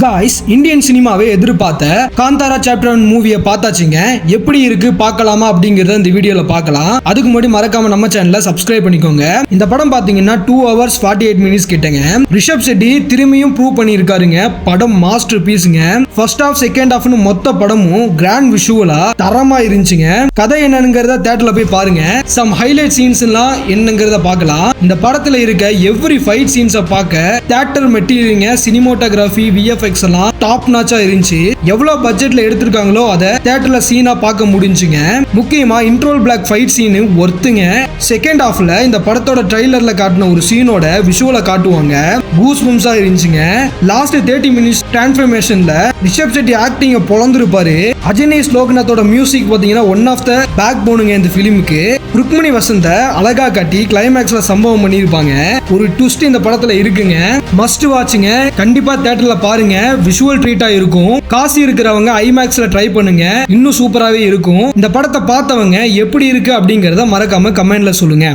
Guys, Indian சினிமாவை எதிர்பார்த்த Kantara chapter 1 மூவியை பார்த்தாச்சுங்க. எப்படி இருக்கு பார்க்கலாமா அப்படிங்கறத இந்த வீடியோல பார்க்கலாம். அதுக்கு முன்னாடி மறக்காம நம்ம சேனலை சப்ஸ்கிரைப் பண்ணிக்கோங்க. இந்த படம் பாத்தீங்கன்னா 2 hours 48 minutes கிட்டங்க. ரிஷப் செட்டி திரும்பியும் ப்ரூவ் பண்ணியிருக்காருங்க. படம் மாஸ்டர் பீஸ்ங்க. ஃபர்ஸ்ட் ஹாஃப் செகண்ட் ஹாஃப்னு மொத்த படமும் கிராண்ட் விஷுவலா தரமா இருந்துச்சுங்க. கதை என்னங்கிறத தியேட்டர்ல போய் பாருங்க. சம் ஹைலைட் சீன்ஸ் எல்லாம் என்னங்கிறத பார்க்கலாம். இந்த படத்துல இருக்க எவ்ரி ஃபைட் சீன்ஸை பார்க்க தியேட்டர் மெட்டீரியலுங்க, சினிமோட்டோகிராஃபி, விஎஃப்எக்ஸ் எல்லாம் டாப் நாச்சா இருந்துச்சு. எவ்வளவு பட்ஜெட்ல எடுத்திருக்காங்களோ அதை தியேட்டர்ல சீனா பார்க்க முடிஞ்சுங்க. முக்கியமா இன்ட்ரோல் பிளாக் ஃபைட் சீன் ஒர்த்துங்க. செகண்ட் ஹாஃப்ல இந்த படத்தோட ட்ரைலர்ல காட்டின ஒரு சீனோட விஷுவலை காட்டுவாங்க. கூஸ் பம்ஸா இருந்துச்சுங்க. லாஸ்ட் 30 minutes டிரான்ஸ்ஃபர்மேஷன்ல ரிஷப் செட்டி ஆக்டிங்க பொழந்திருப்பாரு. அஜினேஷ் லோக்நாத்தோட மியூசிக் பாத்தீங்கன்னா ஒன் ஆஃப் த பேக் போனுங்க இந்த பிலிமுக்கு. ருக்மிணி வசந்த அழகா காட்டி கிளைமேக்ஸ்ல சம்பவம் பண்ணிருப்பாங்க. ஒரு ட்விஸ்ட் இந்த படத்துல இருக்குங்க. மஸ்ட் வாட்சுங்க. கண்டிப்பா தியேட்டர்ல பாருங்க. விஷுவல் ட்ரீட்டா இருக்கும். காசு இருக்கிறவங்க ஐமேக்ஸ்ல ட்ரை பண்ணுங்க. இன்னும் சூப்பராவே இருக்கும். இந்த படத்தை பார்த்தவங்க எப்படி இருக்கு அப்படிங்கறத மறக்காம கமெண்ட்ல சொல்லுங்க.